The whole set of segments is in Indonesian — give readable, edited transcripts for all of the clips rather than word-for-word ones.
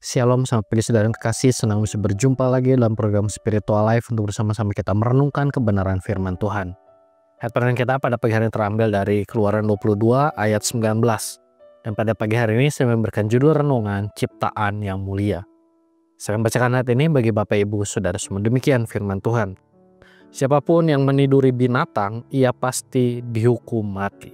Shalom, selamat pagi saudara yang kekasih. Senang bisa berjumpa lagi dalam program Spiritual Life untuk bersama-sama kita merenungkan kebenaran firman Tuhan. Ayat renungan kita pada pagi hari ini terambil dari Keluaran 22 ayat 19. Dan pada pagi hari ini saya memberikan judul renungan Ciptaan yang Mulia. Saya membacakan ayat ini bagi Bapak Ibu Saudara semua. Demikian firman Tuhan. Siapapun yang meniduri binatang, ia pasti dihukum mati.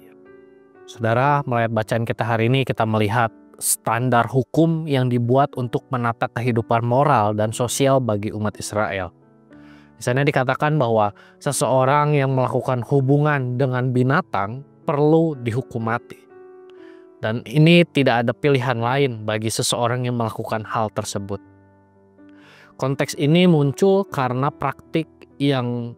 Saudara, melalui bacaan kita hari ini kita melihat standar hukum yang dibuat untuk menata kehidupan moral dan sosial bagi umat Israel. Di sana dikatakan bahwa seseorang yang melakukan hubungan dengan binatang perlu dihukum mati. Dan ini tidak ada pilihan lain bagi seseorang yang melakukan hal tersebut. Konteks ini muncul karena praktik yang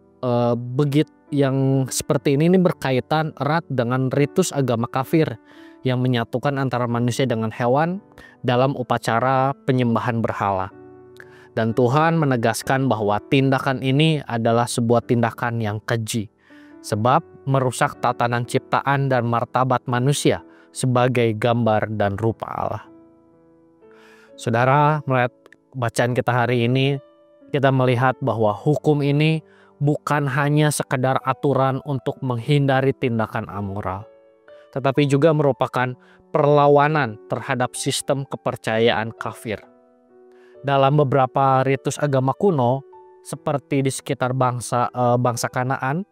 yang seperti ini berkaitan erat dengan ritus agama kafir yang menyatukan antara manusia dengan hewan dalam upacara penyembahan berhala. Dan Tuhan menegaskan bahwa tindakan ini adalah sebuah tindakan yang keji, sebab merusak tatanan ciptaan dan martabat manusia sebagai gambar dan rupa Allah. Saudara, melihat bacaan kita hari ini, kita melihat bahwa hukum ini bukan hanya sekedar aturan untuk menghindari tindakan amoral, tetapi juga merupakan perlawanan terhadap sistem kepercayaan kafir. Dalam beberapa ritus agama kuno, seperti di sekitar bangsa Kanaan,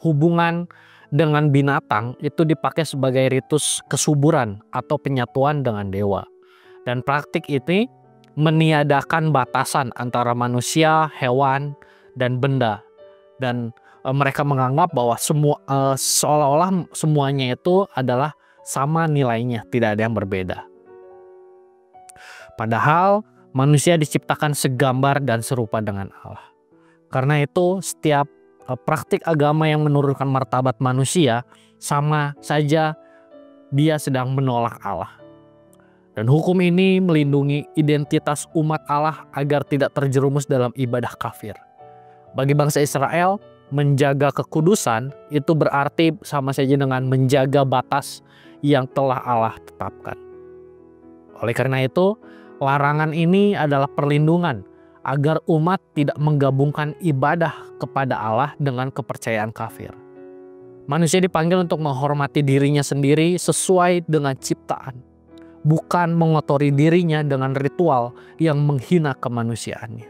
hubungan dengan binatang itu dipakai sebagai ritus kesuburan atau penyatuan dengan dewa. Dan praktik ini meniadakan batasan antara manusia, hewan, dan benda. Dan mereka menganggap bahwa seolah-olah semuanya itu adalah sama nilainya, tidak ada yang berbeda. Padahal manusia diciptakan segambar dan serupa dengan Allah. Karena itu setiap praktik agama yang menurunkan martabat manusia sama saja dia sedang menolak Allah. Dan hukum ini melindungi identitas umat Allah agar tidak terjerumus dalam ibadah kafir. Bagi bangsa Israel, menjaga kekudusan itu berarti sama saja dengan menjaga batas yang telah Allah tetapkan. Oleh karena itu, larangan ini adalah perlindungan agar umat tidak menggabungkan ibadah kepada Allah dengan kepercayaan kafir. Manusia dipanggil untuk menghormati dirinya sendiri sesuai dengan ciptaan, bukan mengotori dirinya dengan ritual yang menghina kemanusiaannya.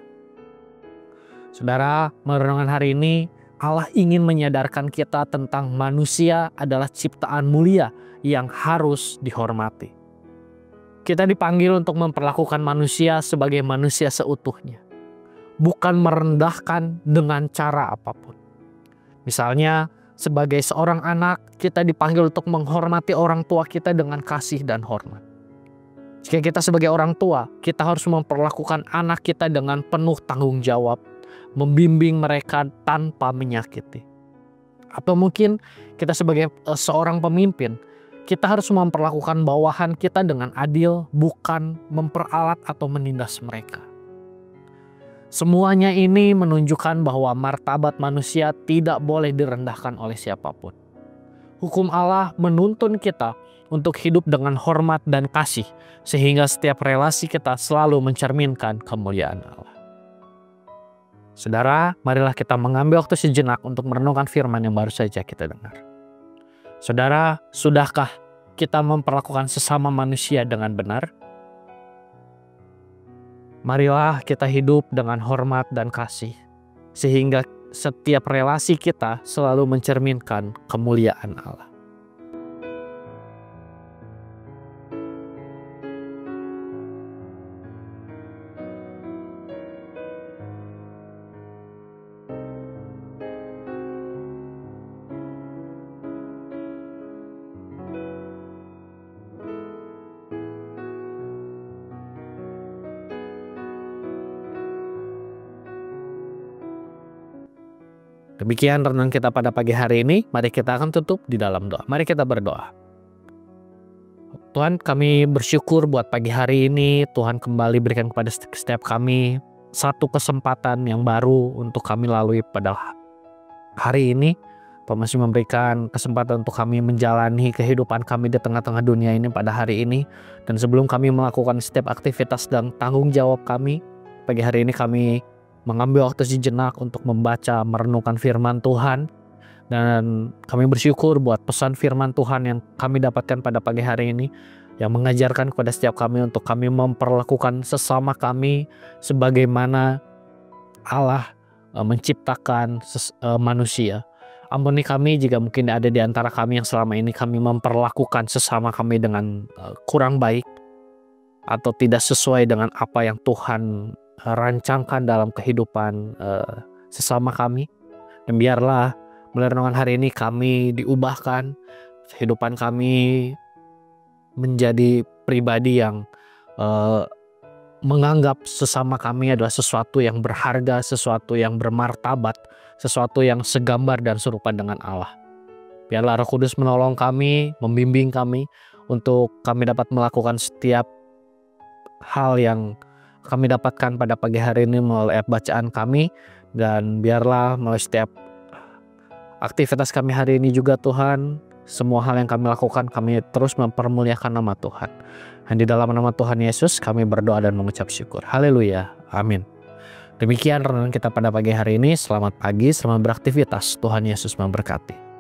Saudara, merenungkan hari ini Allah ingin menyadarkan kita tentang manusia adalah ciptaan mulia yang harus dihormati. Kita dipanggil untuk memperlakukan manusia sebagai manusia seutuhnya, bukan merendahkan dengan cara apapun. Misalnya, sebagai seorang anak, kita dipanggil untuk menghormati orang tua kita dengan kasih dan hormat. Jika kita sebagai orang tua, kita harus memperlakukan anak kita dengan penuh tanggung jawab, membimbing mereka tanpa menyakiti. Atau mungkin kita sebagai seorang pemimpin, kita harus memperlakukan bawahan kita dengan adil, bukan memperalat atau menindas mereka. Semuanya ini menunjukkan bahwa martabat manusia tidak boleh direndahkan oleh siapapun. Hukum Allah menuntun kita untuk hidup dengan hormat dan kasih, sehingga setiap relasi kita selalu mencerminkan kemuliaan Allah. Saudara, marilah kita mengambil waktu sejenak untuk merenungkan firman yang baru saja kita dengar. Saudara, sudahkah kita memperlakukan sesama manusia dengan benar? Marilah kita hidup dengan hormat dan kasih, sehingga setiap relasi kita selalu mencerminkan kemuliaan Allah. Demikian renungan kita pada pagi hari ini. Mari kita akan tutup di dalam doa. Mari kita berdoa. Tuhan, kami bersyukur buat pagi hari ini. Tuhan kembali berikan kepada setiap kami satu kesempatan yang baru untuk kami lalui pada hari ini. Engkau masih memberikan kesempatan untuk kami menjalani kehidupan kami di tengah-tengah dunia ini pada hari ini. Dan sebelum kami melakukan setiap aktivitas dan tanggung jawab kami, pagi hari ini kami mengambil waktu sejenak untuk membaca, merenungkan firman Tuhan. Dan kami bersyukur buat pesan firman Tuhan yang kami dapatkan pada pagi hari ini, yang mengajarkan kepada setiap kami untuk kami memperlakukan sesama kami sebagaimana Allah menciptakan manusia. Ampuni kami jika mungkin ada di antara kami yang selama ini kami memperlakukan sesama kami dengan kurang baik atau tidak sesuai dengan apa yang Tuhan rancangkan dalam kehidupan sesama kami. Dan biarlah melalui renungan hari ini kami diubahkan, kehidupan kami menjadi pribadi yang menganggap sesama kami adalah sesuatu yang berharga, sesuatu yang bermartabat, sesuatu yang segambar dan serupa dengan Allah. Biarlah Roh Kudus menolong kami, membimbing kami untuk kami dapat melakukan setiap hal yang kami dapatkan pada pagi hari ini melalui bacaan kami. Dan biarlah melalui setiap aktivitas kami hari ini juga Tuhan, semua hal yang kami lakukan kami terus mempermuliakan nama Tuhan. Dan di dalam nama Tuhan Yesus kami berdoa dan mengucap syukur. Haleluya. Amin. Demikian renungan kita pada pagi hari ini. Selamat pagi, selamat beraktivitas. Tuhan Yesus memberkati.